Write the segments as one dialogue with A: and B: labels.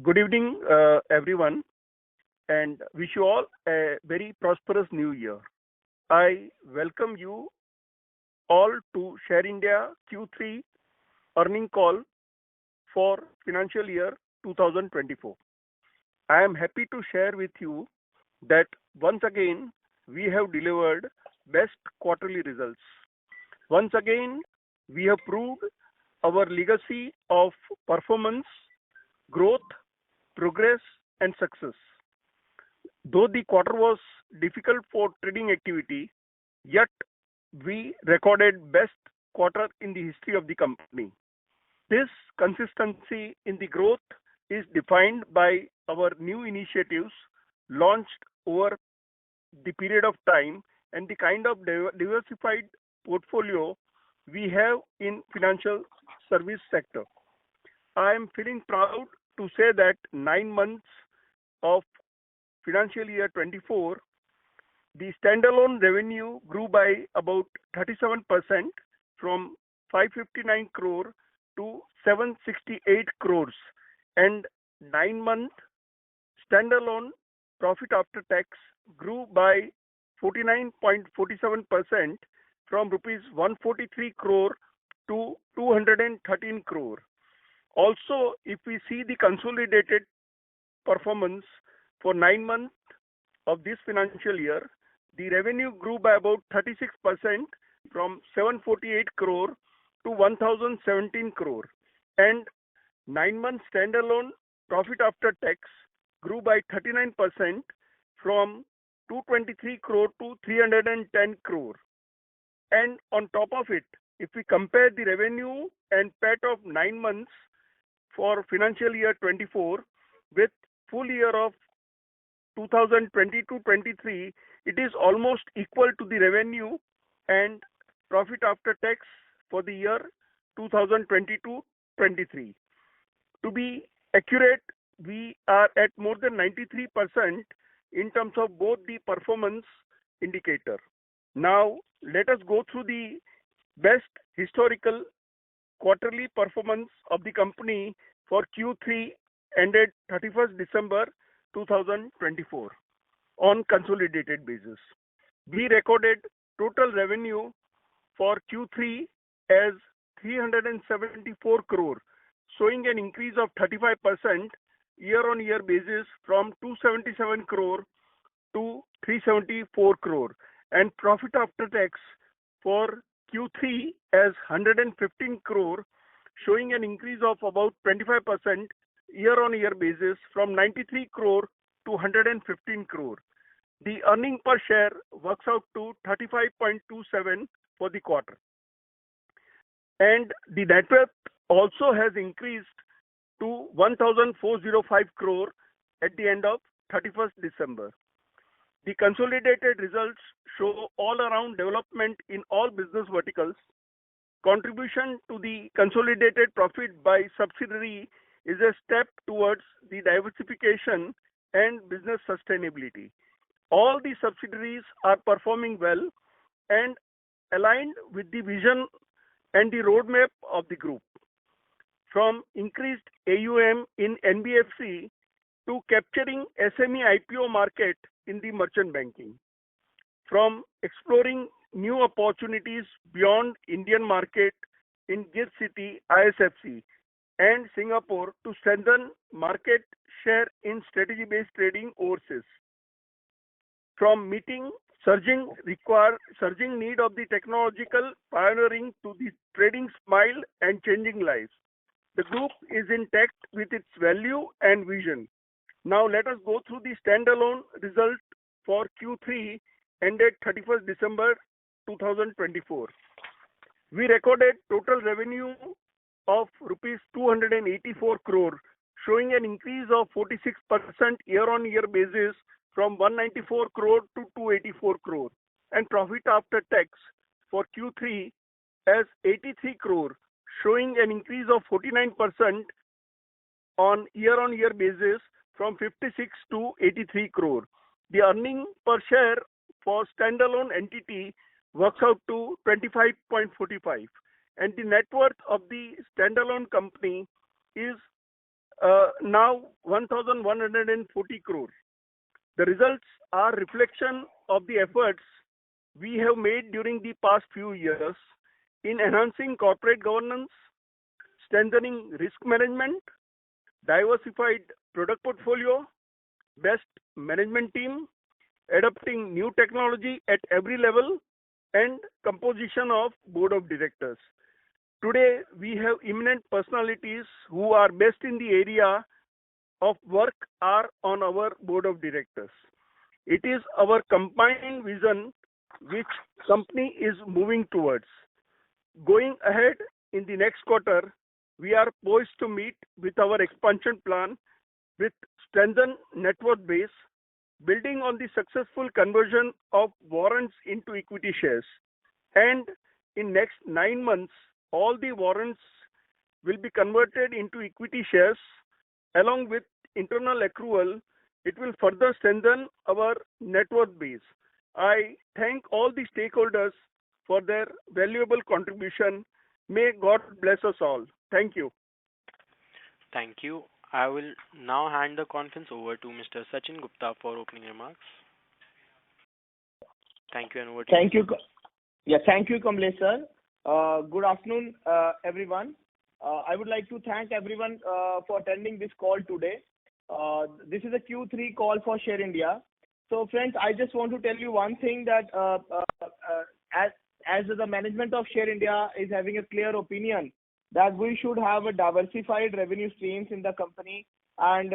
A: Good evening, everyone, and wish you all a very prosperous new year. I welcome you all to Share India Q3 earning call for financial year 2024. I am happy to share with you that once again we have delivered best quarterly results. Once again, we have proved our legacy of performance, growth, progress, and success. Though the quarter was difficult for trading activity, yet we recorded best quarter in the history of the company. This consistency in the growth is defined by our new initiatives launched over the period of time and the kind of diversified portfolio we have in financial service sector. I am feeling proud to say that 9 months of financial year 24, the standalone revenue grew by about 37% from 559 crore to 768 crores, and 9-month standalone profit after tax grew by 49.47% from rupees 143 crore to 213 crore. Also, if we see the consolidated performance for 9 months of this financial year, the revenue grew by about 36% from 748 crore to 1017 crore, and 9-month standalone profit after tax grew by 39% from 223 crore to 310 crore. And on top of it, if we compare the revenue and PAT of 9 months for financial year 24 with full year of 2022-23, it is almost equal to the revenue and profit after tax for the year 2022-23. To be accurate, we are at more than 93% in terms of both the performance indicator. Now, let us go through the best historical quarterly performance of the company for Q3 ended 31st December 2024 on consolidated basis. We recorded total revenue for Q3 as 374 crore, showing an increase of 35% year-on-year basis from 277 crore to 374 crore, and profit after tax for Q3 as 115 crore, showing an increase of about 25% year-on-year basis from 93 crore to 115 crore. The earning per share works out to 35.27 for the quarter. And the net worth also has increased to 1,405 crore at the end of 31st December. The consolidated results show all-around development in all business verticals. Contribution to the consolidated profit by subsidiary is a step towards the diversification and business sustainability. All the subsidiaries are performing well and aligned with the vision and the roadmap of the group. From increased AUM in NBFC to capturing SME IPO market in the merchant banking. From exploring new opportunities beyond Indian market in GIFT City, ISFC, and Singapore to strengthen market share in strategy-based trading overseas. From meeting surging need of the technological pioneering to the trading smile and changing lives. The group is intact with its value and vision. Now let us go through the standalone result for Q3 ended 31st December 2024. We recorded total revenue of rupees 284 crore, showing an increase of 46% year-on-year basis from 194 crore to 284 crore, and profit after tax for Q3 as 83 crore, showing an increase of 49% on year-on-year basis from 56 to 83 crore. The earning per share for standalone entity works out to 25.45, and the net worth of the standalone company is now 1,140 crore. The results are reflection of the efforts we have made during the past few years in enhancing corporate governance, strengthening risk management, diversified product portfolio, best management team, adopting new technology at every level, and composition of board of directors. Today, we have eminent personalities who are best in the area of work are on our board of directors. It is our combined vision which company is moving towards. Going ahead in the next quarter, we are poised to meet with our expansion plan with strengthened net worth base, building on the successful conversion of warrants into equity shares. And in next 9 months, all the warrants will be converted into equity shares along with internal accrual. It will further strengthen our net worth base. I thank all the stakeholders for their valuable contribution. May God bless us all. Thank you.
B: Thank you. I will now hand the conference over to Mr. Sachin Gupta for opening remarks. Thank you, and over to you.
C: Thank you. Yeah, thank you, Kamlesh sir. Good afternoon, everyone. I would like to thank everyone for attending this call today. This is a Q3 call for Share India. So, friends, I just want to tell you one thing that as the management of Share India is having a clear opinion that we should have a diversified revenue streams in the company, and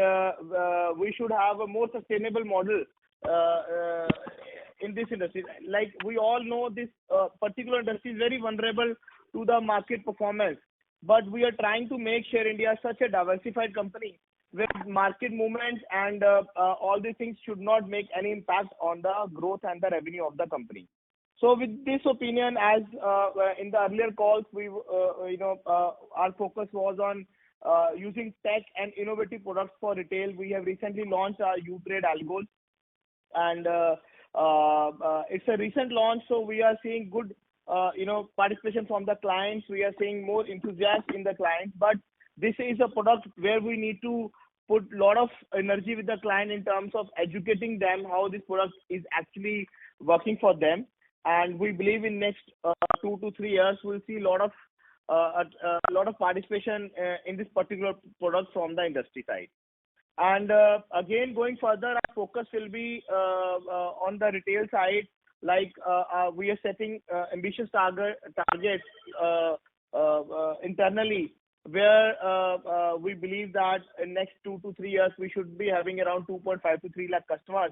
C: we should have a more sustainable model in this industry. Like we all know, this particular industry is very vulnerable to the market performance, but we are trying to make Share India such a diversified company where market movements and all these things should not make any impact on the growth and the revenue of the company. So with this opinion, as in the earlier calls, we our focus was on using tech and innovative products for retail. We have recently launched our U-Trade algos, and it's a recent launch, so we are seeing good participation from the clients. We are seeing more enthusiasm in the clients, but this is a product where we need to put a lot of energy with the client in terms of educating them how this product is actually working for them. And we believe in next 2 to 3 years we'll see a lot of participation in this particular product from the industry side. And again, going further, our focus will be on the retail side. Like we are setting ambitious targets internally, where we believe that in next 2 to 3 years we should be having around 2.5 to 3 lakh customers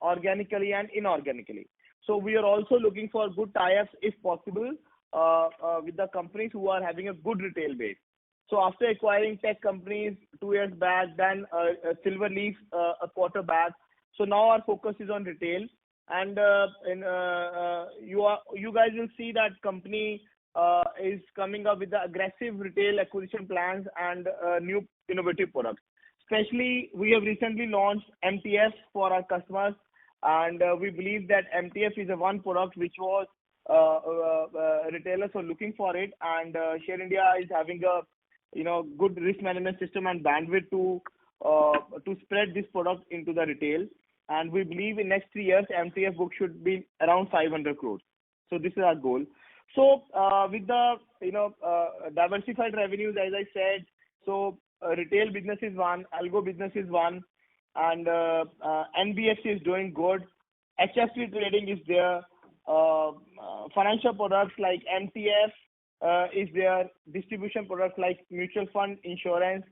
C: organically and inorganically. So we are also looking for good tie-ups, if possible, with the companies who are having a good retail base. So after acquiring tech companies 2 years back, then Silverleaf a quarter back. So now our focus is on retail, and you guys will see that company is coming up with the aggressive retail acquisition plans and new innovative products. Especially, we have recently launched MTF for our customers, and we believe that MTF is a one product which was retailers are looking for it, and Share India is having a good risk management system and bandwidth to spread this product into the retail. And we believe in next 3 years MTF book should be around 500 crores. So this is our goal. So with the diversified revenues, as I said, so retail business is one, algo business is one, and NBFC is doing good. HFT trading is there. Financial products like MTF is there. Distribution products like mutual fund, insurance.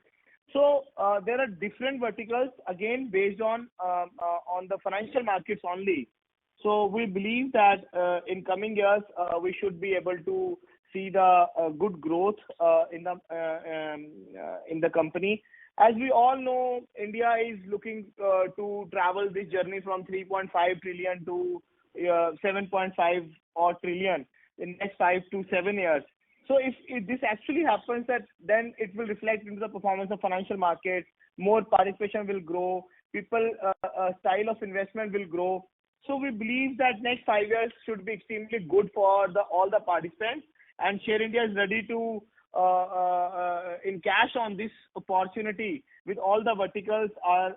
C: So there are different verticals, again based on the financial markets only. So we believe that in coming years we should be able to see the good growth in the company. As we all know, India is looking to travel this journey from 3.5 trillion to 7.5 odd trillion in next 5 to 7 years. So if this actually happens, that then it will reflect into the performance of financial markets. More participation will grow. People style of investment will grow. So we believe that next 5 years should be extremely good for all the participants, and Share India is ready to in cash on this opportunity with all the verticals are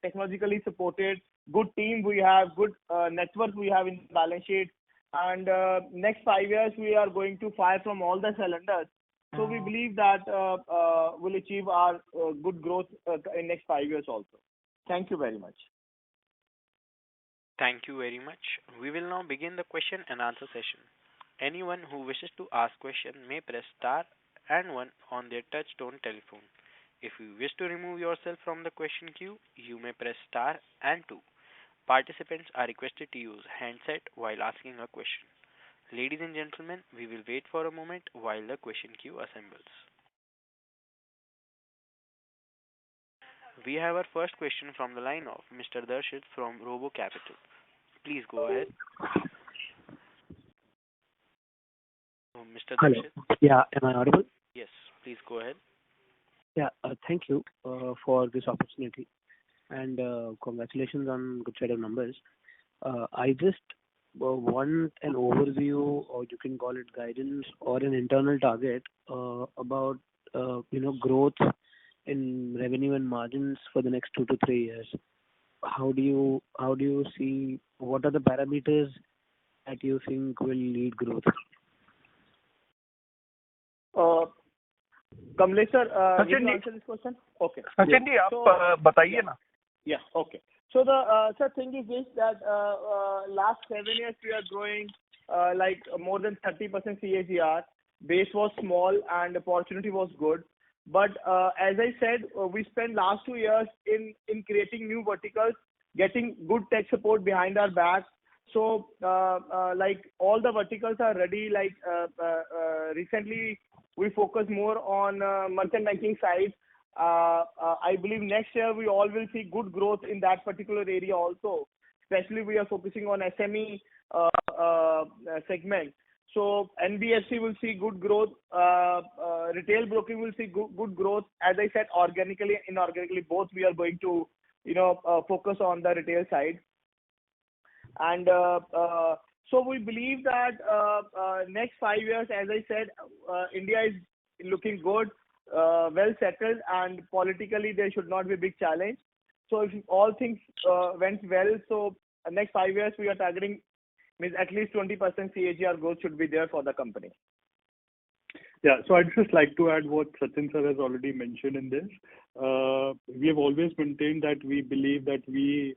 C: technologically supported. Good team we have, good network we have in the balance sheet, and next 5 years we are going to fire from all the cylinders. So we believe that we'll achieve our good growth in next 5 years also. Thank you very much.
B: Thank you very much. We will now begin the question and answer session. Anyone who wishes to ask question may press star and one on their touch-tone telephone. If you wish to remove yourself from the question queue, you may press star and two. Participants are requested to use handset while asking a question. Ladies and gentlemen, we will wait for a moment while the question queue assembles. We have our first question from the line of Mr. Darshit from Robo Capital. Please go ahead. Mr.
D: Hello.
B: Darshit?
D: Yeah, am I audible?
B: Yes, please go ahead.
D: Yeah, thank you for this opportunity, and congratulations on good set of numbers. I just want an overview, or you can call it guidance, or an internal target about growth in revenue and margins for the next 2 to 3 years. How do you see, what are the parameters that you think will lead growth?
C: Kamlesh sir,
A: Sachin ji,
C: answer this question? Okay.
A: Sachin ji, आप बताइए ना.
C: Yeah. Okay. So the thing is this, that last 7 years we are growing like more than 30% CAGR. Base was small and opportunity was good. But as I said, we spent last 2 years in creating new verticals, getting good tech support behind our back. So like all the verticals are ready. Like recently we focus more on merchant banking side. I believe next year we all will see good growth in that particular area also. Especially we are focusing on SME segment. So NBFC will see good growth. Retail broking will see good growth. As I said, organically, inorganically, both we are going to focus on the retail side. And so we believe that next 5 years, as I said, India is looking good, well settled, and politically there should not be a big challenge. So if all things went well, so next 5 years we are targeting means at least 20% CAGR growth should be there for the company.
E: Yeah, so I'd just like to add what Sachin sir has already mentioned in this. We have always maintained that we believe that we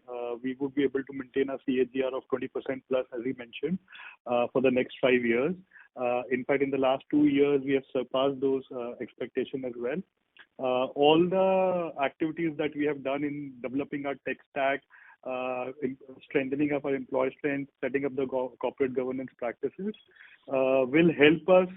E: would be able to maintain a CAGR of 20% plus, as he mentioned, for the next 5 years. In fact, in the last 2 years, we have surpassed those expectations as well. All the activities that we have done in developing our tech stack, strengthening up our employee strength, setting up the corporate governance practices, will help us,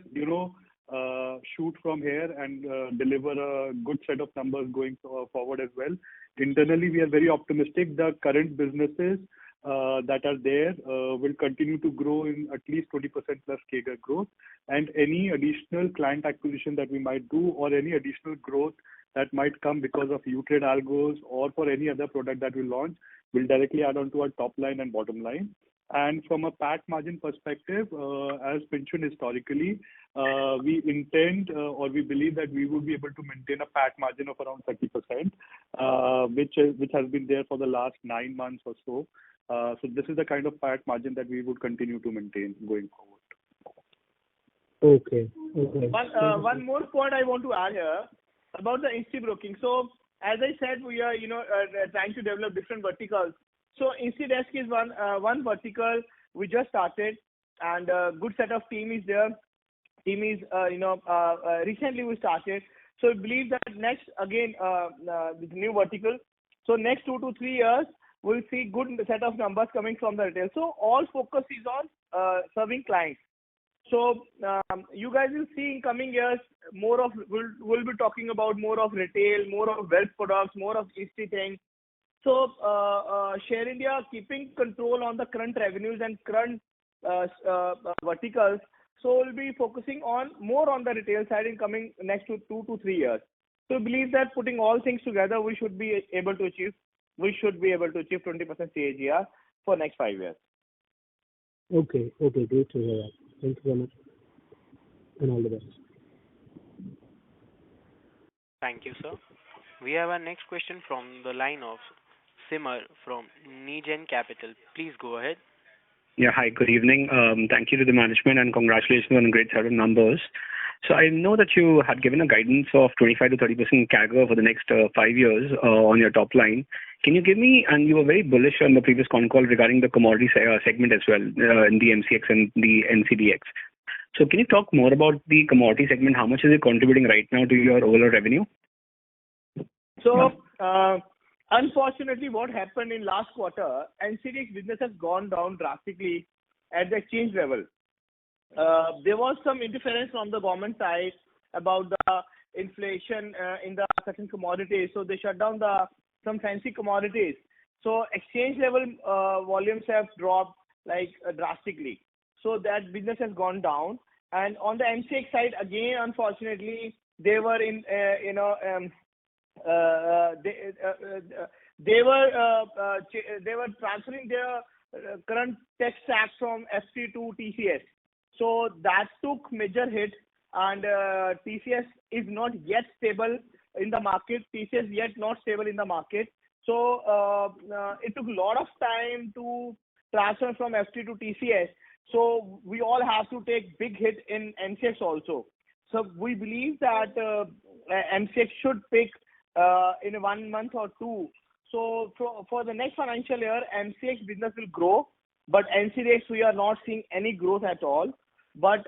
E: shoot from here and deliver a good set of numbers going forward as well. Internally, we are very optimistic. The current businesses that are there will continue to grow in at least 20% plus CAGR growth, and any additional client acquisition that we might do, or any additional growth that might come because of U-Trade algos or for any other product that we launch, will directly add on to our top line and bottom line. And from a PAT margin perspective, as mentioned historically, we intend or we believe that we will be able to maintain a PAT margin of around 30%, which has been there for the last 9 months or so. So this is the kind of PAT margin that we would continue to maintain going forward.
D: Okay.
C: One more point I want to add here about the Insti broking. So as I said, we are trying to develop different verticals. So InstiDesk is one vertical we just started, and a good set of team is there. Team is recently we started. So we believe that next again with new vertical. So next 2 to 3 years we'll see good set of numbers coming from the retail. So all focus is on serving clients. So you guys will see in coming years more of we'll be talking about more of retail, more of wealth products, more of Insti things. So Share India keeping control on the current revenues and current verticals. So we'll be focusing on more on the retail side in coming next 2 to 3 years. So we believe that putting all things together, we should be able to achieve 20% CAGR for next 5 years.
D: Okay, great to hear that. Thank you very much. and all the best.
B: Thank you, sir. We have our next question from the line of Simar from Negen Capital. Please go ahead.
F: Yeah, hi, good evening. Thank you to the management and congratulations on a great set of numbers. So I know that you had given a guidance of 25 to 30% CAGR for the next 5 years on your top line. Can you give me, and you were very bullish on the previous con call regarding the commodity segment as well, in the MCX and the NCDX. So can you talk more about the commodity segment? How much is it contributing right now to your overall revenue?
C: So, unfortunately, what happened in last quarter, NCDX business has gone down drastically at the exchange level. There was some interference from the government side about the inflation in the certain commodities, so they shut down some fancy commodities. So exchange level volumes have dropped drastically. So that business has gone down. And on the MCX side, again, unfortunately, they were in they were transferring their current tech stack from FT to TCS. So that took major hit, and TCS is not yet stable in the market. TCS yet not stable in the market. So it took a lot of time to transfer from FT to TCS. So we all have to take big hit in MCX also. So we believe that MCX should pick in 1 month or two. So for the next financial year, MCX business will grow, but NCDX we are not seeing any growth at all. But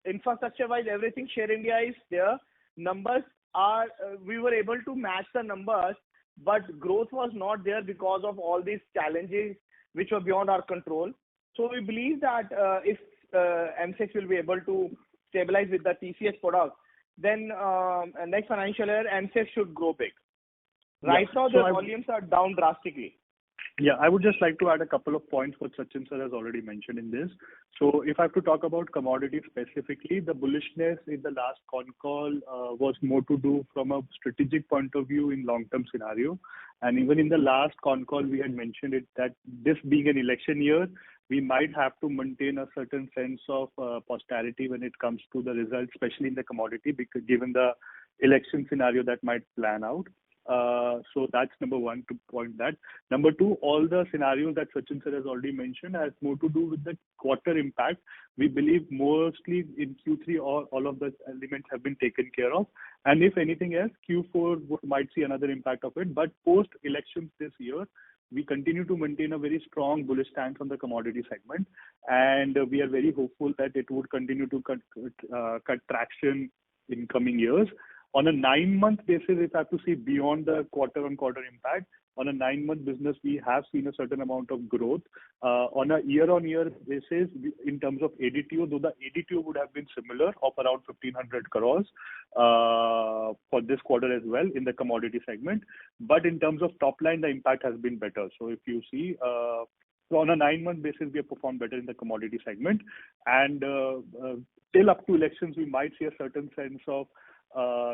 C: infrastructure-wise, everything Share India is there. Numbers are we were able to match the numbers, but growth was not there because of all these challenges which were beyond our control. So we believe that if MCX will be able to stabilize with the TCS product, then next financial year MCX should grow big. Right now, the volumes are down drastically.
E: Yeah, I would just like to add a couple of points what Sachin sir has already mentioned in this. So if I have to talk about commodities specifically, the bullishness in the last con call was more to do from a strategic point of view in long-term scenario. And even in the last con call, we had mentioned it that this being an election year, we might have to maintain a certain sense of posterity when it comes to the results, especially in the commodity, because given the election scenario that might plan out. So that's number one, to point that. Number two, all the scenarios that Sachin sir has already mentioned has more to do with the quarter impact. We believe mostly in Q3 all of the elements have been taken care of. And if anything else, Q4 might see another impact of it. But post-elections this year, we continue to maintain a very strong bullish stance on the commodity segment. And we are very hopeful that it would continue to cut traction in coming years. On a 9-month basis, if I have to see beyond the quarter-on-quarter impact, on a 9-month business, we have seen a certain amount of growth. On a year-on-year basis, in terms of ADTO, though the ADTO would have been similar of around 1,500 crores for this quarter as well in the commodity segment. But in terms of top line, the impact has been better. So if you see, so on a 9-month basis, we have performed better in the commodity segment. And till up to elections, we might see a certain sense of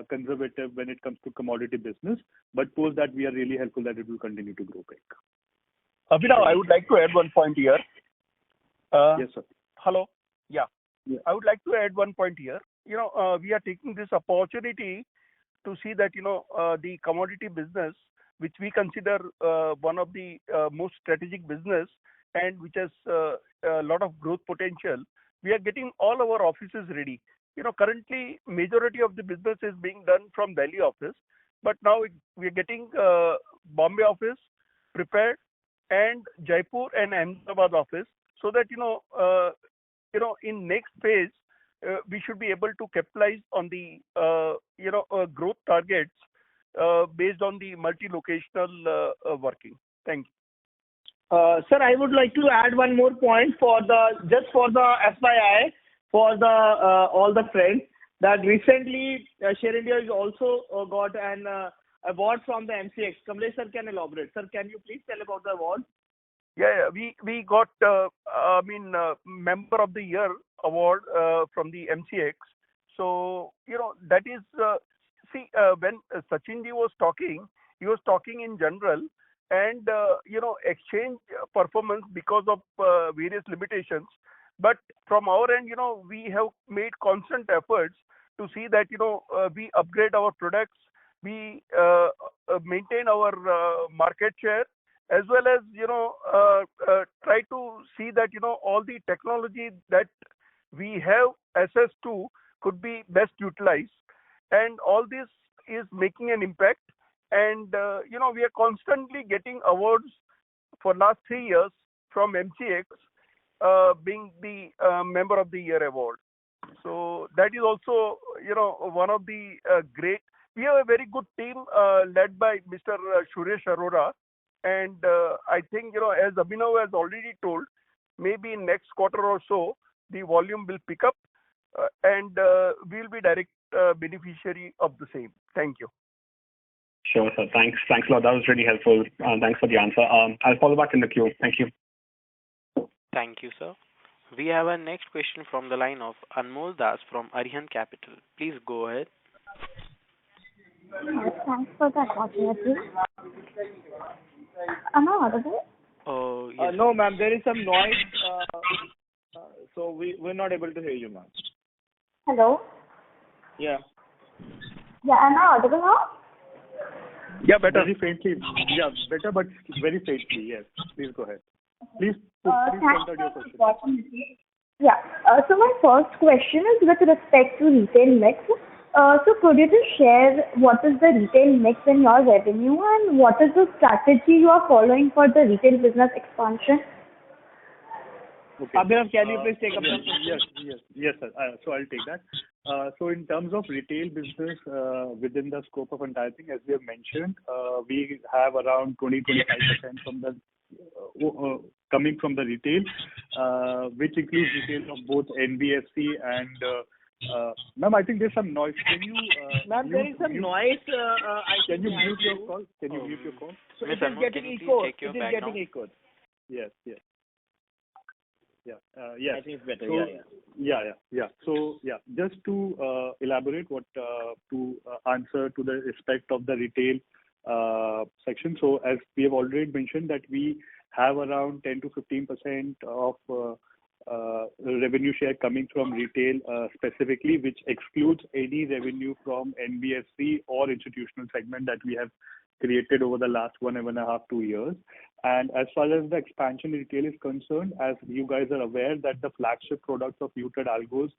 E: conservative when it comes to commodity business, but post that we are really hopeful that it will continue to grow big.
A: Abhinav, I would like to add one point here.
E: Yes, sir.
A: Hello. Yeah. I would like to add one point here. We are taking this opportunity to see that the commodity business, which we consider one of the most strategic business and which has a lot of growth potential. We are getting all our offices ready. Currently, majority of the business is being done from Delhi office, but now we are getting Bombay office prepared and Jaipur and Ahmedabad office, so that in next phase we should be able to capitalize on the growth targets based on the multi-locational working. Thank you.
C: Sir, I would like to add one more point for the FYI. For all the friends, that recently Share India has also got an award from the MCX. Kamlesh sir can elaborate. Sir, can you please tell about the award?
A: Yeah. We got Member of the Year award from the MCX. So that is when Sachin ji was talking, he was talking in general, and exchange performance because of various limitations. But from our end, we have made constant efforts to see that we upgrade our products, we maintain our market share, as well as try to see that all the technology that we have access to could be best utilized, and all this is making an impact. And we are constantly getting awards for last 3 years from MCX, being the member of the year award. So that is also one of the great. We have a very good team led by Mr. Suresh Arora, and I think as Abhinav has already told, maybe in next quarter or so the volume will pick up, and we'll be direct beneficiary of the same. Thank you.
F: Sure, sir. Thanks a lot. That was really helpful. Thanks for the answer. I'll follow back in the queue. Thank you.
B: Thank you, sir. We have our next question from the line of Anmol Das from Arihant Capital. Please go ahead.
G: Thanks for the opportunity. Am I audible?
B: Oh, yes.
C: No, ma'am, there is some noise, so we're not able to hear you, ma'am.
G: Hello?
C: Yeah.
G: Yeah, am I audible now?
A: Yeah, better.
E: Very faintly. Yeah, better, but very faintly. Yes. Please go ahead. Please
G: Thanks
E: point out
G: for
E: your
G: the
E: question.
G: opportunity. Yeah. So my first question is with respect to retail mix. So could you just share what is the retail mix in your revenue and what is the strategy you are following for the retail business expansion?
E: Okay.
C: Abhinav, can you please take up the
E: Yes, sir. So I'll take that. So in terms of retail business, within the scope of entire thing, as we have mentioned, we have around 20-25% from the coming from the retail, which includes retail of both NBFC and ma'am, I think there's some noise. Can you
C: ma'am, there is some noise.
E: Can you mute your call? Can you mute your call?
C: So
B: Miss
C: it is
B: Anmol,
C: getting
B: can you please
C: echoed.
B: check your
C: It is
B: background?
C: getting echoed.
E: Yes. Yeah. Yes.
C: I think it's better.
E: So,
C: Yeah.
E: So, just to elaborate what to answer to the respect of the retail section. So, as we have already mentioned that we have around 10 to 15% of revenue share coming from retail specifically, which excludes any revenue from NBFC or institutional segment that we have created over the last 1.5, 2 years. And as far as the expansion in retail is concerned, as you guys are aware that the flagship products of muted algos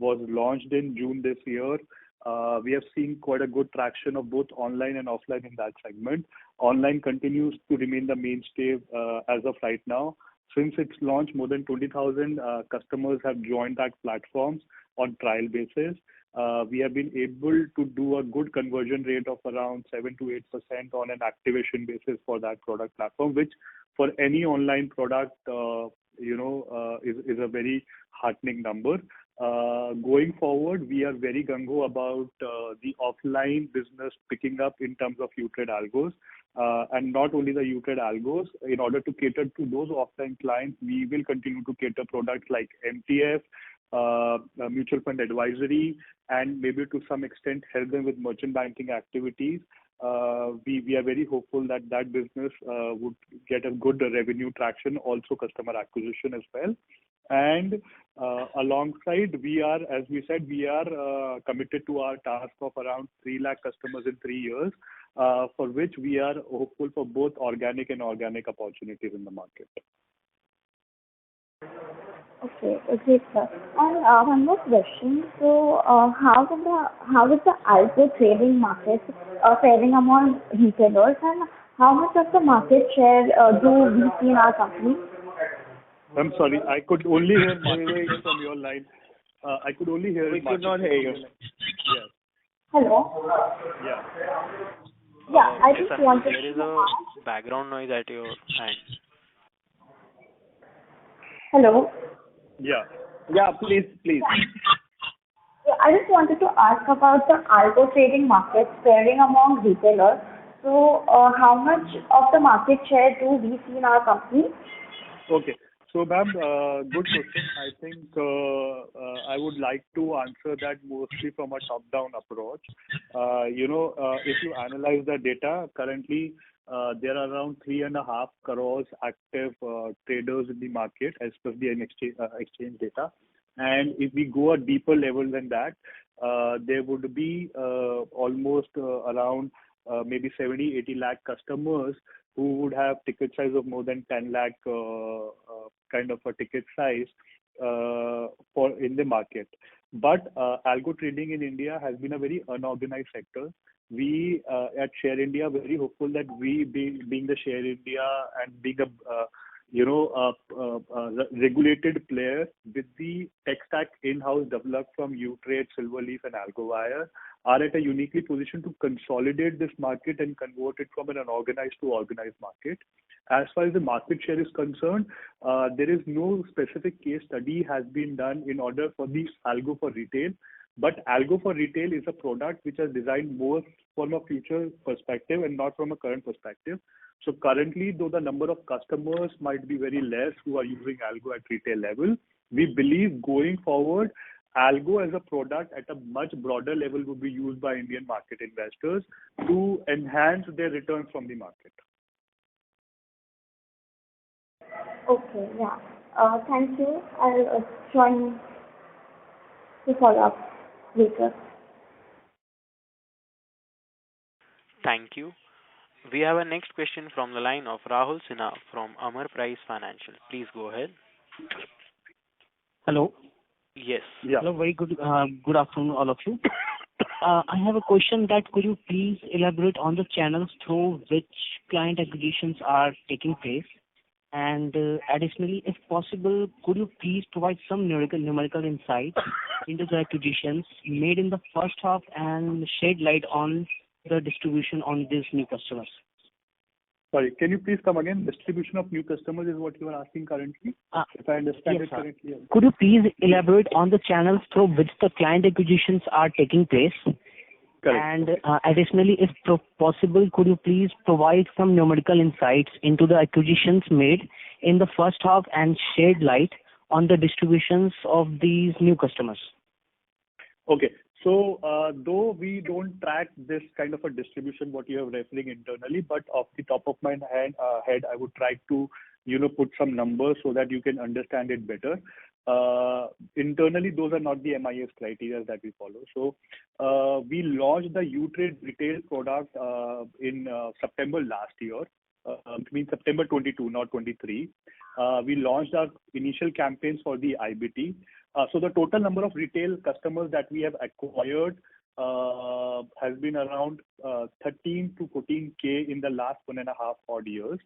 E: was launched in June this year. We have seen quite a good traction of both online and offline in that segment. Online continues to remain the mainstay as of right now. Since its launch, more than 20,000 customers have joined that platforms on trial basis. We have been able to do a good conversion rate of around 7 to 8% on an activation basis for that product platform, which for any online product, is a very heartening number. Going forward, we are very gung-ho about the offline business picking up in terms of U-Trade algos. And not only the U-Trade algos, in order to cater to those offline clients, we will continue to cater products like MTF, mutual fund advisory, and maybe to some extent help them with merchant banking activities. We are very hopeful that that business would get a good revenue traction, also customer acquisition as well. And alongside, we are, as we said, we are committed to our task of around 3 lakh customers in 3 years, for which we are hopeful for both organic and inorganic opportunities in the market.
G: Okay, sir. And one more question. So, how is the algo trading market faring among retailers, and how much of the market share do we see in our company?
E: I'm sorry, I could only hear market from your line. I could only hear.
C: We could not hear you.
E: Yes.
G: Hello.
E: Yeah.
G: Yeah, I just wanted
B: there is
G: to
B: a
G: ask.
B: background noise at your end.
G: Hello.
E: Yeah.
C: Yeah, please.
G: Yeah, I just wanted to ask about the algo trading market faring among retailers. So, how much of the market share do we see in our company?
E: Okay. So, ma'am, good question. I think I would like to answer that mostly from a top-down approach. If you analyze the data, currently there are around 3.5 crores active traders in the market as per the exchange data. And if we go a deeper level than that, there would be almost around maybe 70-80 lakh customers who would have ticket size of more than 10 lakh kind of a ticket size for in the market. But algo trading in India has been a very unorganized sector. We at Share India are very hopeful that we being the Share India and being a regulated player with the tech stack in-house developed from Utrade, Silverleaf, and AlgoWire are at a uniquely position to consolidate this market and convert it from an unorganized to organized market. As far as the market share is concerned, there is no specific case study has been done in order for the algo for retail. But algo for retail is a product which is designed more from a future perspective and not from a current perspective. So currently, though the number of customers might be very less who are using algo at retail level, we believe going forward, algo as a product at a much broader level would be used by Indian market investors to enhance their returns from the market.
G: Okay, yeah. Thank you. I'll join to follow up later.
B: Thank you. We have a next question from the line of Rahul Sinha from Amar Price Financial. Please go ahead.
D: Hello.
B: Yes.
E: Yeah.
D: Hello. Very good afternoon, all of you. I have a question that could you please elaborate on the channels through which client acquisitions are taking place? And additionally, if possible, could you please provide some numerical insight into the acquisitions made in the first half and shed light on the distribution on these new customers?
E: Sorry, can you please come again? Distribution of new customers is what you are asking currently, if I understand
D: yes,
E: it correctly.
D: Could you please elaborate on the channels through which the client acquisitions are taking place?
E: Correct.
D: And additionally, if possible, could you please provide some numerical insights into the acquisitions made in the first half and shed light on the distributions of these new customers?
E: Okay. So, though we don't track this kind of a distribution, what you are referring internally, but off the top of my head, I would try to, put some numbers so that you can understand it better. Internally, those are not the MIS criteria that we follow. So, we launched the Utrade retail product in September last year. Means September 22, not 23. We launched our initial campaigns for the IBT. So the total number of retail customers that we have acquired has been around 13 to 14K in the last 1.5 odd years,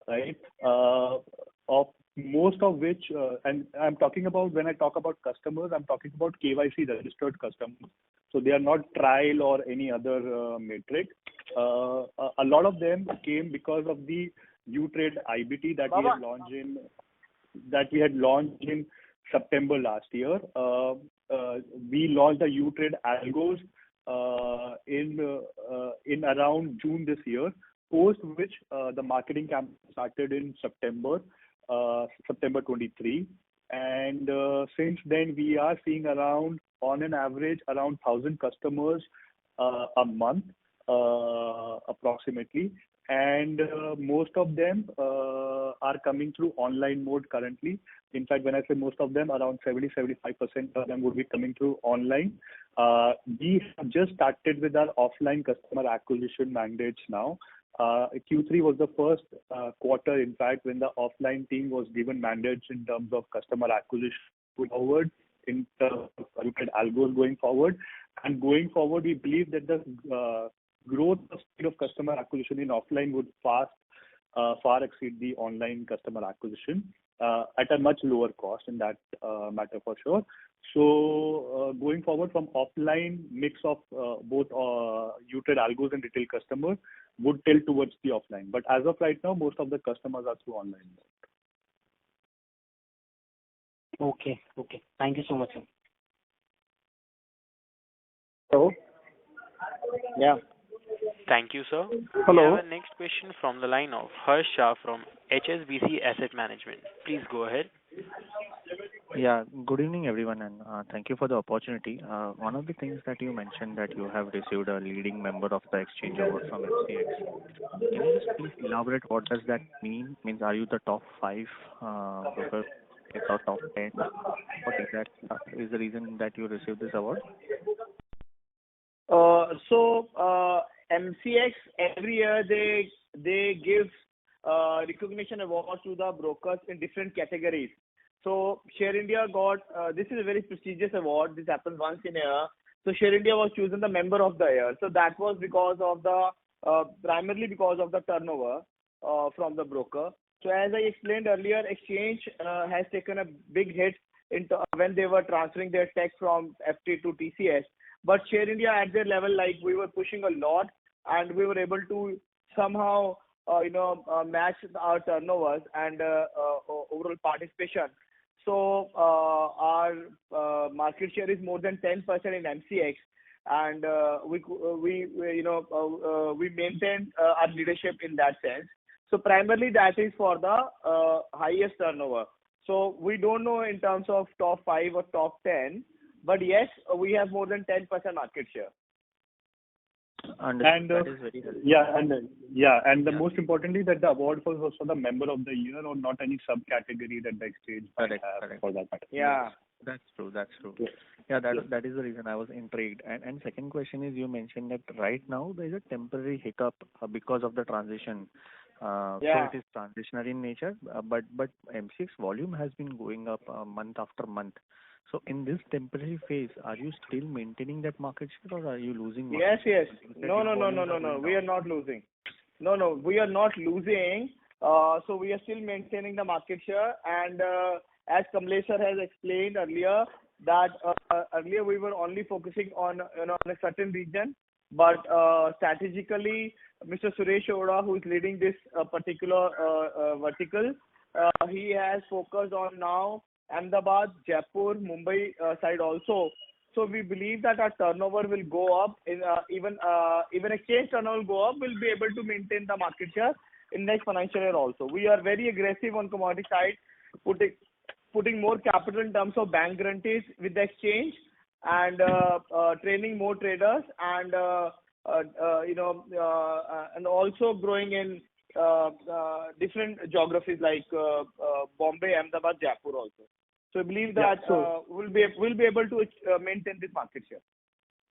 E: right? Of most of which, and I'm talking about, when I talk about customers, I'm talking about KYC registered customers. So they are not trial or any other metric. A lot of them came because of the Utrade IBT that we had launched in September last year. We launched the Utrade algos in around June this year, post which the marketing campaign started in September 23. And since then, we are seeing around, on an average, around 1,000 customers a month, approximately. And most of them are coming through online mode currently. In fact, when I say most of them, around 70-75% of them would be coming through online. We have just started with our offline customer acquisition mandates now. Q3 was the first quarter, in fact, when the offline team was given mandates in terms of customer acquisition going forward, in terms of algos going forward. And going forward, we believe that the growth speed of customer acquisition in offline would far exceed the online customer acquisition at a much lower cost in that matter for sure. So going forward from offline mix of both Utrade algos and retail customers would tilt towards the offline. But as of right now, most of the customers are through online.
D: Okay. Thank you so much, sir.
C: Hello. Yeah.
B: Thank you, sir.
C: Hello.
B: We have a next question from the line of Harsh Shah from HSBC Asset Management. Please go ahead.
H: Yeah, good evening, everyone, and thank you for the opportunity. One of the things that you mentioned that you have received a leading member of the exchange award from MCX. Can you just please elaborate what does that mean? Means, are you the top five brokers or top 10? What exactly is the reason that you received this award?
C: MCX every year they give recognition awards to the brokers in different categories. So Share India got this is a very prestigious award. This happens once in a year. So Share India was chosen the member of the year. So that was because of the primarily because of the turnover from the broker. So as I explained earlier, exchange has taken a big hit when they were transferring their tech from FT to TCS. But Share India at their level, like we were pushing a lot, and we were able to somehow match our turnovers and overall participation. So our market share is more than 10% in MCX, and we maintain our leadership in that sense. So primarily that is for the highest turnover. So we don't know in terms of top 5 or top 10, but yes, we have more than 10% market share.
H: Understood. That is very helpful.
E: And the most importantly, that the award was also the member of the year, or not any subcategory that the exchange might have for that matter.
C: Yeah.
H: That's true.
E: Yes.
H: Yeah, that is the reason I was intrigued. And second question is, you mentioned that right now there is a temporary hiccup because of the transition. So it is transitionary in nature, but MCX volume has been going up month after month. So in this temporary phase, are you still maintaining that market share, or are you losing market share?
C: Yes. No. We are not losing. No, we are not losing. So we are still maintaining the market share. And as Kamlesh sir has explained earlier, that earlier we were only focusing on a certain region, but strategically, Mr. Suresh Oda, who is leading this particular vertical, he has focused on now Ahmedabad, Jaipur, Mumbai side also. So we believe that our turnover will go up. Even exchange turnover will go up. We'll be able to maintain the market share in next financial year also. We are very aggressive on commodity side, putting more capital in terms of bank guarantees with the exchange, and training more traders, and and also growing in different geographies like Bombay, Ahmedabad, Jaipur also. So I believe that we'll be able to maintain this market share.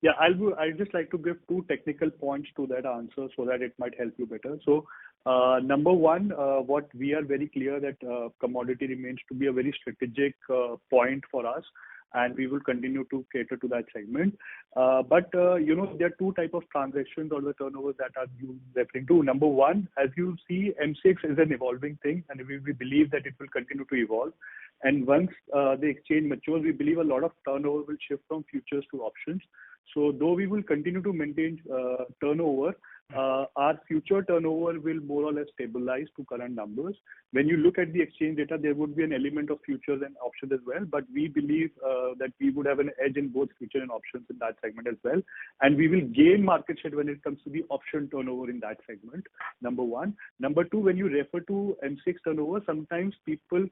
E: Yeah, I'd just like to give two technical points to that answer so that it might help you better. So, number one, what we are very clear that commodity remains to be a very strategic point for us, and we will continue to cater to that segment. But there are two types of transactions or the turnovers that are you referring to. Number one, as you see, M6 is an evolving thing, and we believe that it will continue to evolve. And once the exchange matures, we believe a lot of turnover will shift from futures to options. So though we will continue to maintain turnover, our future turnover will more or less stabilize to current numbers. When you look at the exchange data, there would be an element of futures and options as well, but we believe that we would have an edge in both future and options in that segment as well. And we will gain market share when it comes to the option turnover in that segment, number one. Number two, when you refer to M6 turnover, sometimes people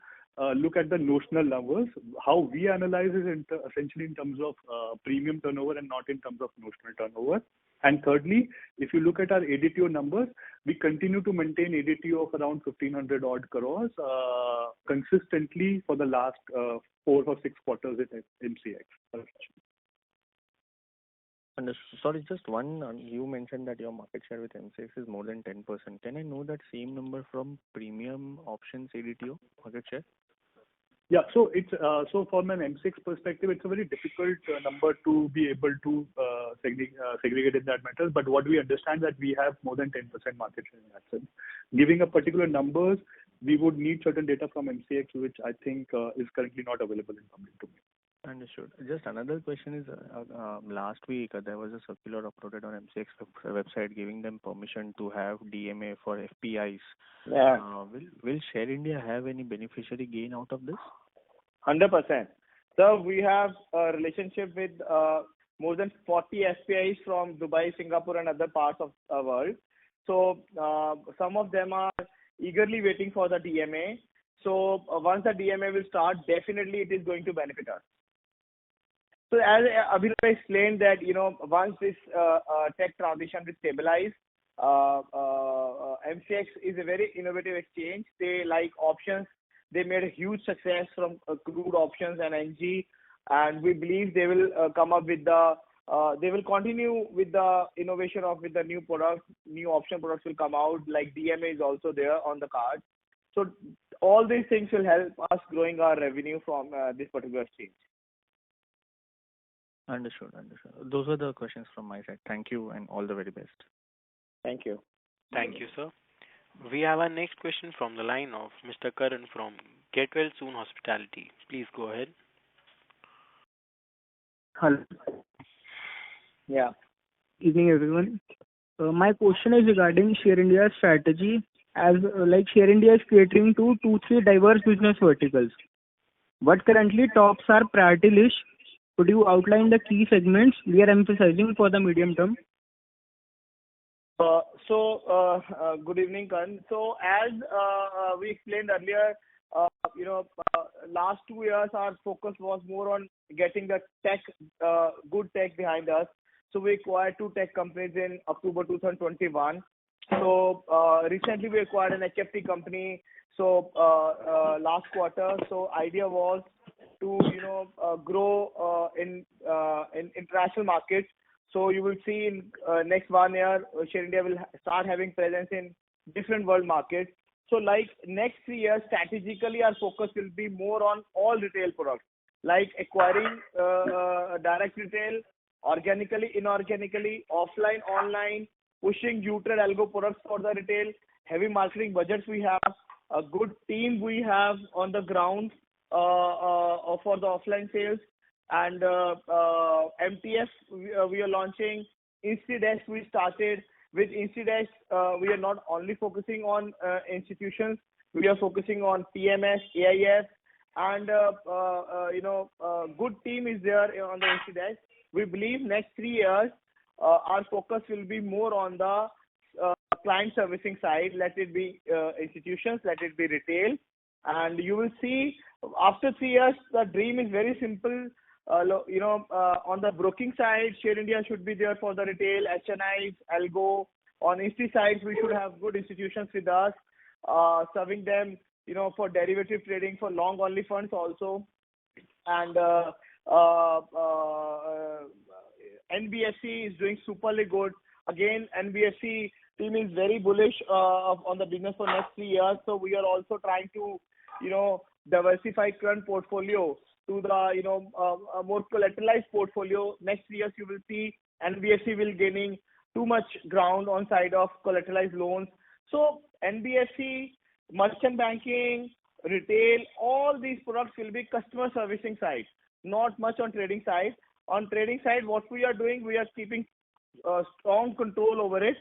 E: look at the notional numbers. How we analyze is essentially in terms of premium turnover and not in terms of notional turnover. And thirdly, if you look at our ADTO numbers, we continue to maintain ADTO of around 1,500 odd crores consistently for the last 4 or 6 quarters at MCX.
H: Sorry, just one. You mentioned that your market share with MCX is more than 10%. Can I know that same number from premium options ADTO market share?
E: Yeah, so it's so from an M6 perspective, it's a very difficult number to be able to segregate in that matter. But what we understand that we have more than 10% market share in that sense. Giving a particular numbers, we would need certain data from MCX, which I think is currently not available in public domain.
H: Understood. Just another question is, last week there was a circular uploaded on MCX website giving them permission to have DMA for FPIs.
C: Yeah.
H: Will Share India have any beneficiary gain out of this?
C: 100%. So we have a relationship with more than 40 FPIs from Dubai, Singapore, and other parts of the world. So some of them are eagerly waiting for the DMA. So once the DMA will start, definitely it is going to benefit us. So as Abhinav explained that, once this tech transition will stabilize, MCX is a very innovative exchange. They like options. They made a huge success from crude options and NG, and we believe they will come up with they will continue with the innovation with the new products. New option products will come out, like DMA is also there on the card. So all these things will help us growing our revenue from this particular exchange.
H: Understood. Those were the questions from my side. Thank you and all the very best.
C: Thank you.
B: Thank you, sir. We have our next question from the line of Mr. Karan from Get Well Soon Hospitality. Please go ahead.
I: Hello.
C: Yeah.
I: Evening, everyone. My question is regarding Share India's strategy. As Share India is catering to 2-3 diverse business verticals. What currently tops our priority list? Could you outline the key segments we are emphasizing for the medium term?
C: Good evening, Karan. So as we explained earlier, last 2 years our focus was more on getting the tech, good tech behind us. So we acquired 2 tech companies in October 2021. So recently we acquired an HFT company. So last quarter. So idea was to grow in international markets. So you will see in next 1 year, Share India will start having presence in different world markets. So like next 3 years, strategically our focus will be more on all retail products, like acquiring direct retail, organically, inorganically, offline, online, pushing U-Trade algo products for the retail, heavy marketing budgets we have, a good team we have on the ground for the offline sales, and MTF we are launching. InstiDesk we started. With InstiDesk, we are not only focusing on institutions, we are focusing on PMS, AIF, and good team is there on the InstiDesk. We believe next 3 years, our focus will be more on the client servicing side. Let it be institutions, let it be retail, and you will see after 3 years, the dream is very simple. On the broking side, Share India should be there for the retail, HNIs, algo. On Insti side, we should have good institutions with us, serving them, for derivative trading, for long only funds also. And NBFC is doing superly good. Again, NBFC team is very bullish on the business for next 3 years. So we are also trying to, diversify current portfolio to the a more collateralized portfolio. Next 3 years you will see NBFC will gaining too much ground on side of collateralized loans. So NBFC, merchant banking, retail, all these products will be customer servicing side, not much on trading side. On trading side, what we are doing, we are keeping strong control over it.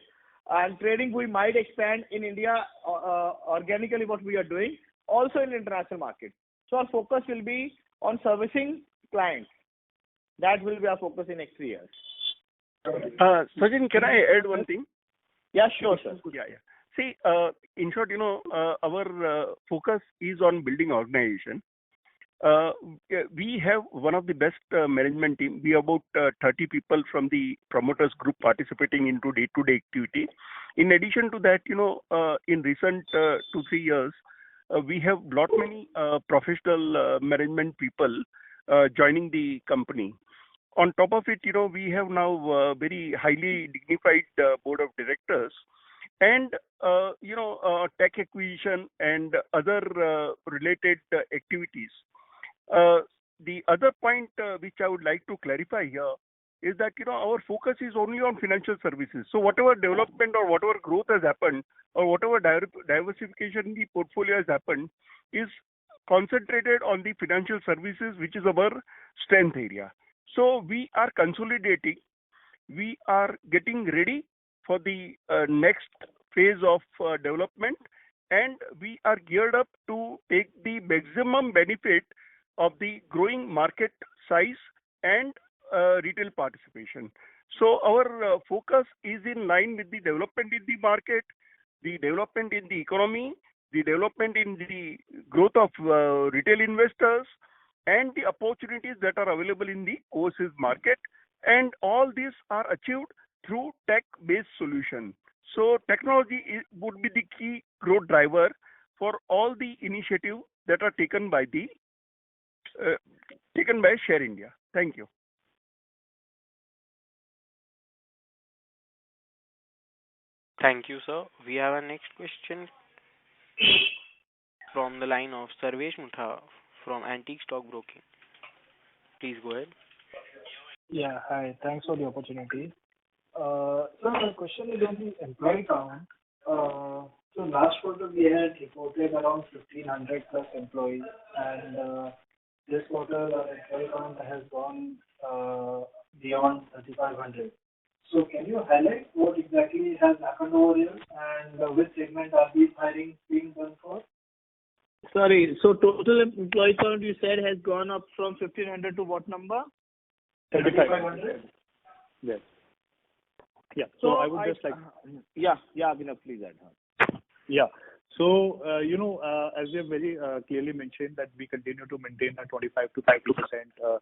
C: And trading we might expand in India organically what we are doing, also in international market. So our focus will be on servicing clients. That will be our focus in next 3 years.
A: Sajin, can I add one thing?
C: Yeah, sure, sir.
A: Yeah. See, in short, our focus is on building organization. We have one of the best management team. We have about 30 people from the promoters group participating into day-to-day activity. In addition to that, in recent 2-3 years, we have lot many professional management people joining the company. On top of it, we have now very highly dignified board of directors and tech acquisition and other related activities. The other point which I would like to clarify here is that our focus is only on financial services. So whatever development or whatever growth has happened or whatever diversification in the portfolio has happened is concentrated on the financial services, which is our strength area. So we are consolidating. We are getting ready for the next phase of development, and we are geared up to take the maximum benefit of the growing market size and retail participation. So our focus is in line with the development in the market, the development in the economy, the development in the growth of retail investors, and the opportunities that are available in the overseas market. And all these are achieved through tech-based solution. So technology would be the key growth driver for all the initiatives that are taken by Share India. Thank you.
B: Thank you, sir. We have our next question from the line of Sarvesh Mutha from Antique Stock Broking. Please go ahead.
J: Yeah, hi. Thanks for the opportunity. So my question is on the employee count. So last quarter we had reported around 1,500 plus employees, and this quarter our employee count has gone beyond 3,500. So can you highlight what exactly has happened over here, and which segment are these hiring being done for?
C: Sorry, so total employee count you said has gone up from 1,500 to what number?
J: 3,500.
E: Yes. Yeah. So I would just like.
C: Yeah, Abhinav, please add.
E: Yeah. So, as we have very clearly mentioned that we continue to maintain a 25 to 30%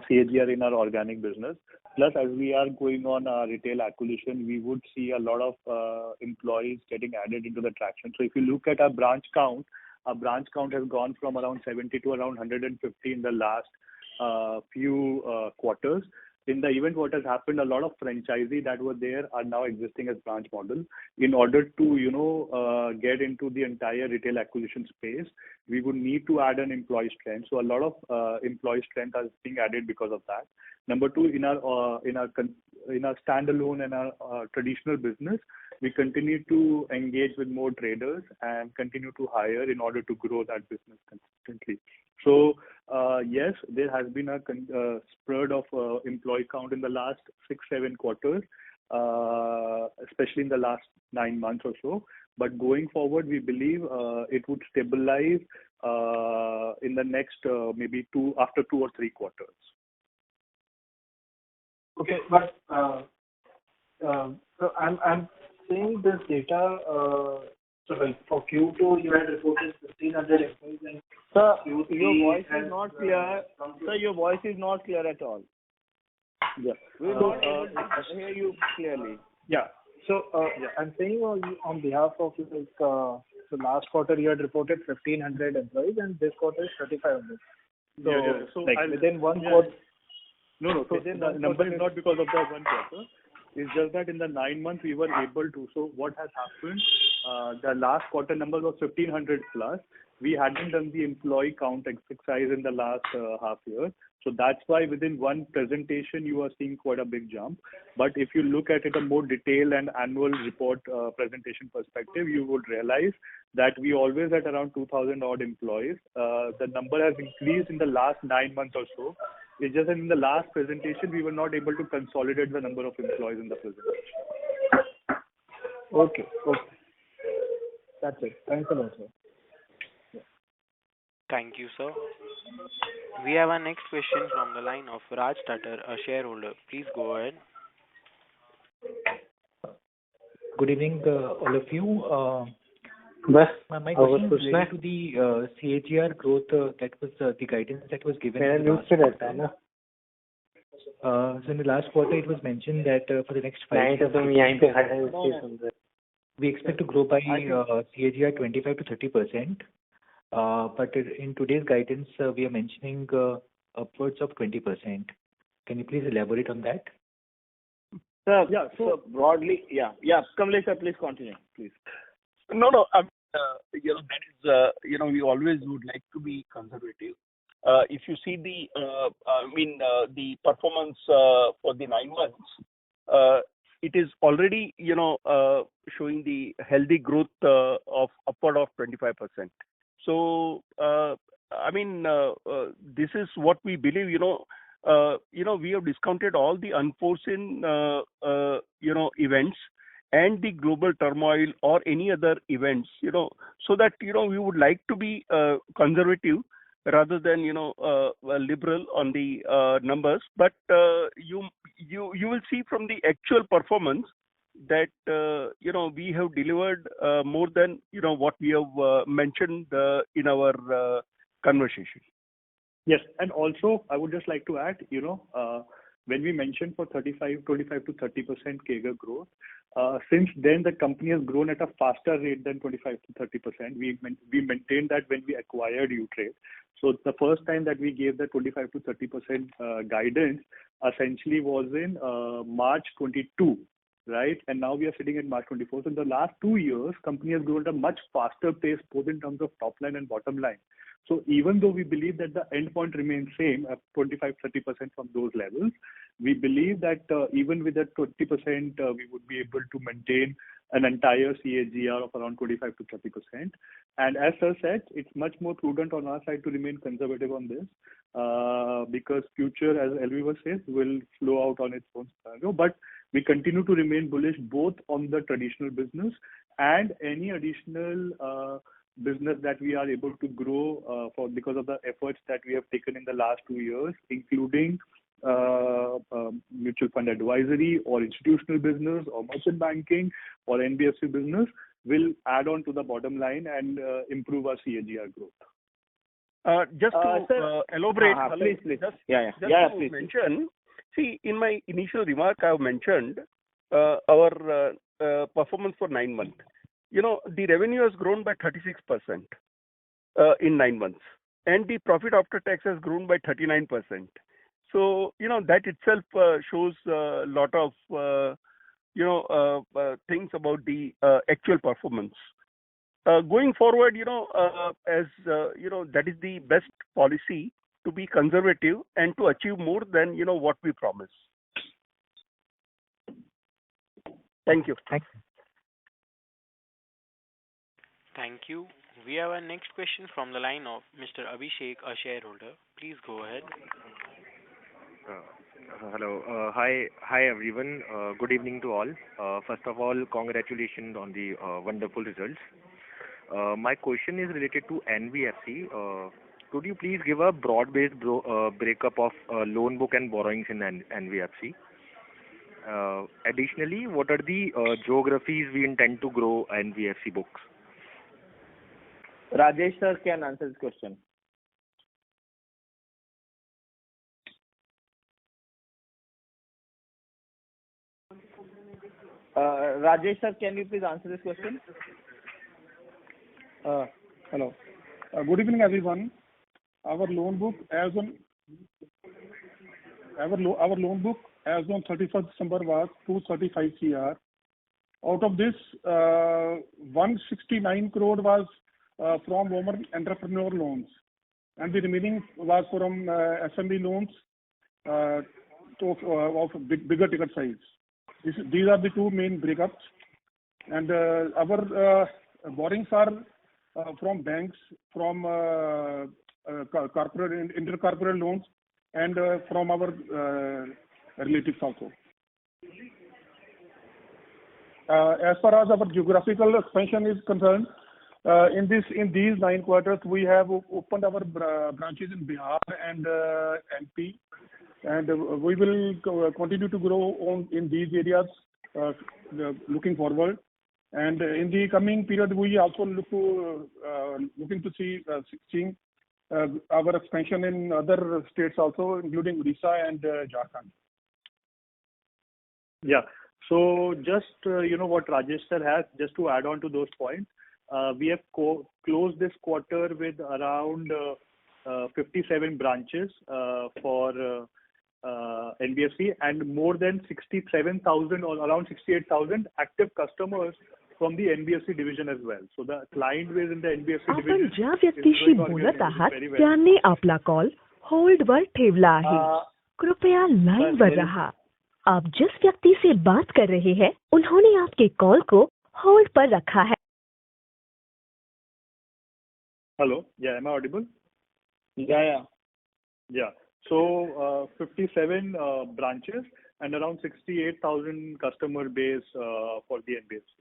E: CAGR in our organic business. Plus, as we are going on retail acquisition, we would see a lot of employees getting added into the traction. So if you look at our branch count has gone from around 70 to around 150 in the last few quarters. In the event, what has happened, a lot of franchisee that were there are now existing as branch model. In order to, get into the entire retail acquisition space, we would need to add an employee strength. So a lot of employee strength is being added because of that. Number two, in our standalone and our traditional business, we continue to engage with more traders and continue to hire in order to grow that business consistently. So yes, there has been a spread of employee count in the last 6-7 quarters, especially in the last 9 months or so. But going forward, we believe it would stabilize in the next maybe after 2 or 3 quarters.
J: Okay, but so I'm seeing this data. So like for Q2, you had reported 1,500 employees, and
C: Sir,
J: Q3
C: your voice
J: has,
C: is not clear. Sir, your voice is not clear at all.
E: Yeah.
C: We're not able to hear you clearly.
J: Yeah. So I'm saying on behalf of like so last quarter you had reported 1,500 employees, and this quarter is 3,500. So,
E: So
J: like within one quarter.
E: No. So the number is not because of the one quarter. It's just that in the 9 months we were able to. So what has happened? The last quarter number was 1,500 plus. We hadn't done the employee count exercise in the last half year. So that's why within one presentation you are seeing quite a big jump. But if you look at it a more detailed and annual report presentation perspective, you would realize that we always at around 2,000 odd employees. The number has increased in the last 9 months or so. It's just that in the last presentation, we were not able to consolidate the number of employees in the presentation.
J: Okay. That's it. Thanks a lot, sir. Yeah.
B: Thank you, sir. We have our next question from the line of Raj Tatar, a shareholder. Please go ahead.
K: Good evening, all of you. My question is related to the CAGR growth that was the guidance that was given. So in the last quarter, it was mentioned that for the next 5 years, we expect to grow by CAGR 25 to 30%. But in today's guidance, we are mentioning upwards of 20%. Can you please elaborate on that?
C: Sir, so broadly, Kamlesh sir, please continue, please.
A: No. That is, we always would like to be conservative. If you see the performance for the 9 months, it is already, showing the healthy growth of upward of 25%. So, this is what we believe. We have discounted all the unforeseen, events and the global turmoil or any other events, so that, we would like to be conservative rather than, liberal on the numbers. But you will see from the actual performance that we have delivered more than what we have mentioned in our conversation.
E: Yes, and also I would just like to add, when we mentioned for 25 to 30% CAGR growth, since then the company has grown at a faster rate than 25 to 30%. We maintained that when we acquired U-Trade. So the first time that we gave the 25 to 30% guidance essentially was in March 22, right? And now we are sitting in March 24. So in the last 2 years, company has grown at a much faster pace, both in terms of top line and bottom line. So even though we believe that the end point remains same at 25-30% from those levels, we believe that even with that 20%, we would be able to maintain an entire CAGR of around 25 to 30%. And as Sir said, it's much more prudent on our side to remain conservative on this because future, as LV was saying, will flow out on its own scenario. But we continue to remain bullish both on the traditional business and any additional business that we are able to grow because of the efforts that we have taken in the last 2 years, including mutual fund advisory or institutional business or merchant banking or NBFC business will add on to the bottom line and improve our CAGR growth.
A: Just to elaborate,
C: please.
A: Please mention, see, in my initial remark, I have mentioned our performance for 9 months. The revenue has grown by 36% in 9 months, and the profit after tax has grown by 39%. So, that itself shows a lot of, things about the actual performance. Going forward, as that is the best policy to be conservative and to achieve more than, what we promise. Thank you.
B: Thank you. We have our next question from the line of Mr. Abhishek, a shareholder. Please go ahead.
L: Hello. Hi everyone. Good evening to all. First of all, congratulations on the wonderful results. My question is related to NBFC. Could you please give a broad-based breakup of loan book and borrowings in NBFC? Additionally, what are the geographies we intend to grow NBFC books?
C: Rajesh sir can answer this question. Rajesh sir, can you please answer this question?
M: Hello. Good evening, everyone. Our loan book as on 31st December was 235 CR. Out of this, 169 crore was from women entrepreneur loans, and the remaining was from SME loans of bigger ticket size. These are the two main breakups, and our borrowings are from banks, from corporate intercorporate loans, and from our relatives also. As far as our geographical expansion is concerned, in these 9 quarters, we have opened our branches in Bihar and MP, and we will continue to grow in these areas looking forward. And in the coming period, we also looking to seeing our expansion in other states also, including Odisha and Jharkhand.
E: Yeah. So just what Rajesh sir has, just to add on to those points, we have closed this quarter with around 57 branches for NBFC and more than 67,000 or around 68,000 active customers from the NBFC division as well. So the client base in the NBFC division.
N: आपण ज्या व्यक्तीशी बोलत आहात त्याने आपला call hold वर ठेवला आहे. कृपया लाइन पर रहा. आप जिस व्यक्ति से बात कर रहे हैं उन्होंने आपके कॉल को होल्ड पर रखा है.
E: Hello. Yeah, am I audible?
C: Yeah.
E: So 57 branches and around 68,000 customer base for the NBFC.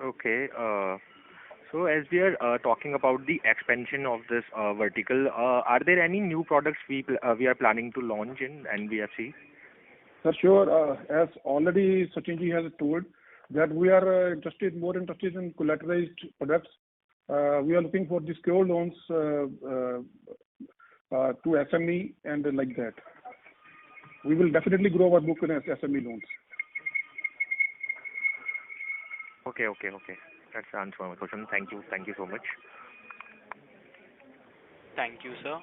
L: Okay. So as we are talking about the expansion of this vertical, are there any new products we are planning to launch in NBFC?
M: Sir, sure. As already Sachin ji has told that we are more interested in collateralized products. We are looking for the secure loans to SME and like that. We will definitely grow our book in SME loans.
L: Okay. That's the answer to my question. Thank you so much.
B: Thank you, sir.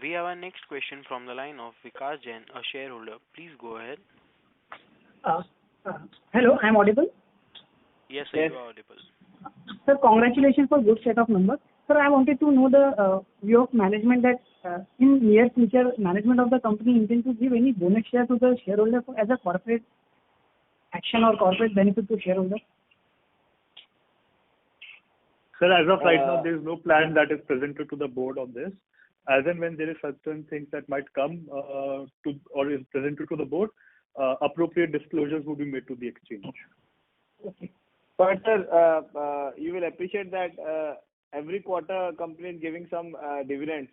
B: We have our next question from the line of Vikas Jain, a shareholder. Please go ahead.
O: Hello, I'm audible?
B: Yes, sir, you are audible.
O: Sir, congratulations for good set of numbers. Sir, I wanted to know the view of management that in near future, management of the company intends to give any bonus share to the shareholder as a corporate action or corporate benefit to shareholder.
E: Sir, as of right now, there is no plan that is presented to the board on this. As and when there is certain things that might come to or is presented to the board, appropriate disclosures will be made to the exchange.
O: Okay.
C: But sir, you will appreciate that every quarter company is giving some dividends.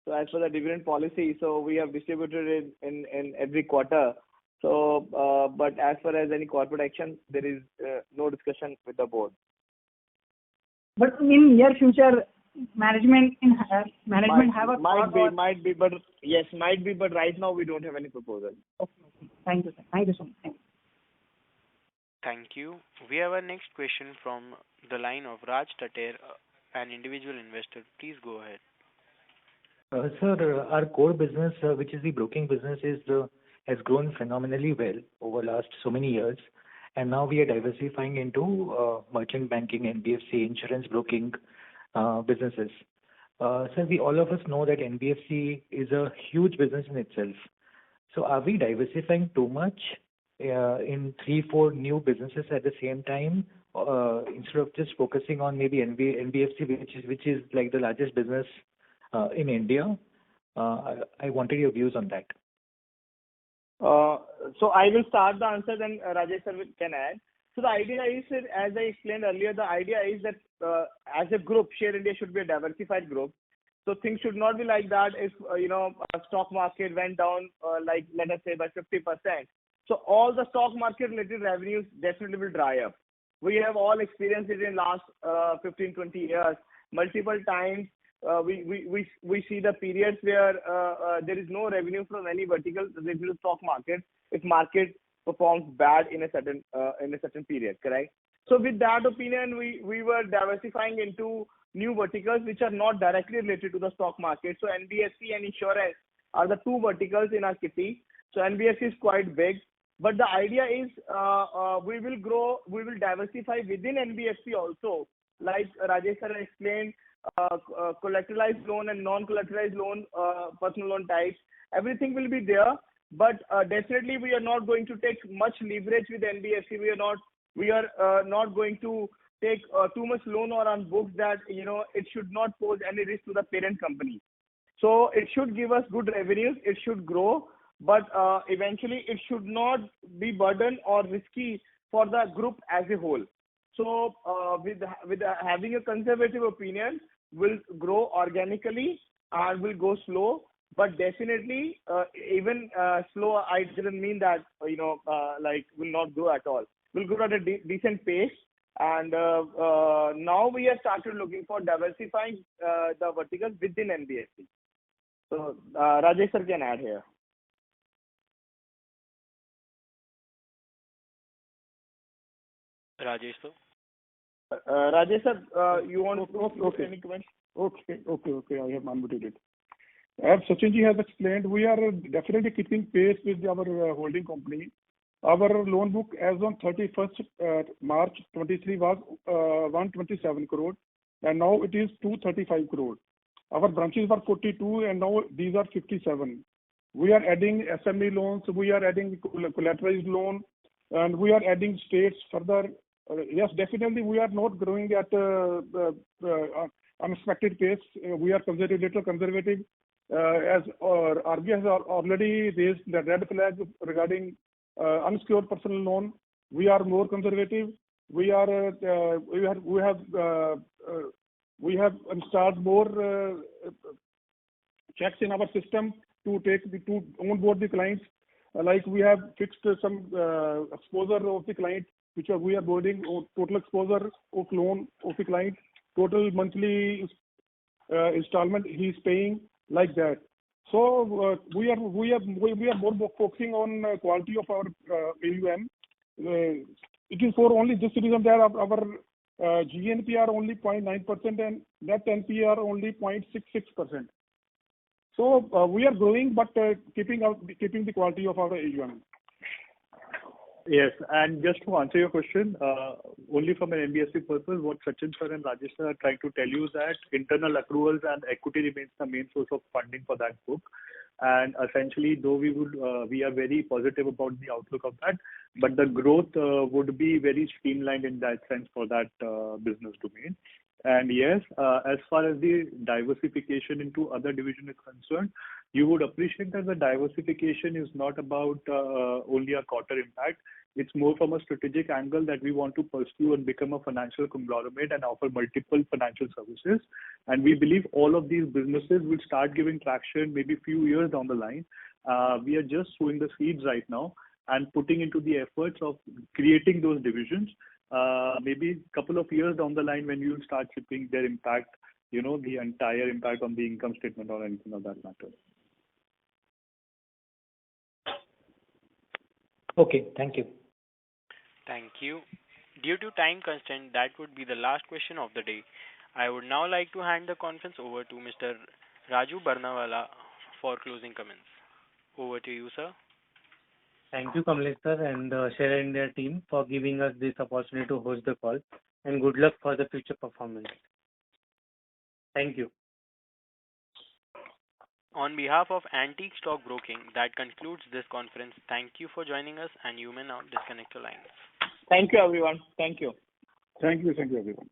C: So as for the dividend policy, so we have distributed it in every quarter. So, but as far as any corporate action, there is no discussion with the board.
O: But in near future, management have a
C: might be, but yes, might be, but right now we don't have any proposal.
O: Okay. Thank you, sir. Thank you so much.
B: Thank you. We have our next question from the line of Raj Tater, an individual investor. Please go ahead.
K: Sir, our core business, which is the broking business, has grown phenomenally well over last so many years. And now we are diversifying into merchant banking, NBFC, insurance broking businesses. Sir, all of us know that NBFC is a huge business in itself. So are we diversifying too much in 3-4 new businesses at the same time instead of just focusing on maybe NBFC, which is like the largest business in India? I wanted your views on that.
C: So I will start the answer, then Rajesh sir can add. So the idea is, as I explained earlier, the idea is that as a group, Share India should be a diversified group. So things should not be like that. If stock market went down, like let us say by 50%, so all the stock market related revenues definitely will dry up. We have all experienced it in last 15-20 years. Multiple times we see the periods where there is no revenue from any vertical related to stock market if market performs bad in a certain period, correct? So with that opinion, we were diversifying into new verticals which are not directly related to the stock market. So NBFC and insurance are the two verticals in our kitty. So NBFC is quite big, but the idea is we will grow, we will diversify within NBFC also. Like Rajesh sir explained, collateralized loan and non-collateralized loan, personal loan types, everything will be there. But definitely we are not going to take much leverage with NBFC. We are not going to take too much loan or on books that it should not pose any risk to the parent company. So it should give us good revenues. It should grow, but eventually it should not be burden or risky for the group as a whole. So with having a conservative opinion, will grow organically and will go slow. But definitely, even slow, I didn't mean that like will not grow at all. Will grow at a decent pace. And now we have started looking for diversifying the verticals within NBFC. So Rajesh sir can add here.
B: Rajesh sir.
C: Rajesh sir, you want to make any comments?
M: Okay. I have unmuted it. As Sachin ji has explained, we are definitely keeping pace with our holding company. Our loan book as on 31st March 23 was 127 crore, and now it is 235 crore. Our branches were 42, and now these are 57. We are adding SME loans, we are adding collateralized loan, and we are adding states further. Yes, definitely we are not growing at unexpected pace. We are little conservative. As RBI has already raised the red flag regarding unsecured personal loan, we are more conservative. We have we have installed more checks in our system to onboard the clients. Like we have fixed some exposure of the client, which we are boarding, total exposure of loan of the client, total monthly installment he is paying, like that. So we are more focusing on quality of our AUM. It is for only this reason that our GNP are only 0.9% and net NP are only 0.66%. So we are growing, but keeping the quality of our AUM.
E: Yes, and just to answer your question, only from an NBFC purpose, what Sachin sir and Rajesh sir are trying to tell you is that internal accruals and equity remains the main source of funding for that book. And essentially, though we are very positive about the outlook of that, but the growth would be very streamlined in that sense for that business domain. And yes, as far as the diversification into other division is concerned, you would appreciate that the diversification is not about only a quarter impact. It's more from a strategic angle that we want to pursue and become a financial conglomerate and offer multiple financial services. And we believe all of these businesses will start giving traction maybe few years down the line. We are just sowing the seeds right now and putting into the efforts of creating those divisions. Maybe a couple of years down the line when you start shipping their impact, the entire impact on the income statement or anything of that matter.
K: Okay, thank you.
B: Thank you. Due to time constraint, that would be the last question of the day. I would now like to hand the conference over to Mr. Raju Barnawala for closing comments. Over to you, sir.
P: Thank you, Kamlesh sir, and Share India team for giving us this opportunity to host the call, and good luck for the future performance. Thank you.
B: On behalf of Antique Stock Broking, that concludes this conference. Thank you for joining us, and you may now disconnect your lines.
C: Thank you, everyone. Thank you.
M: Thank you, everyone.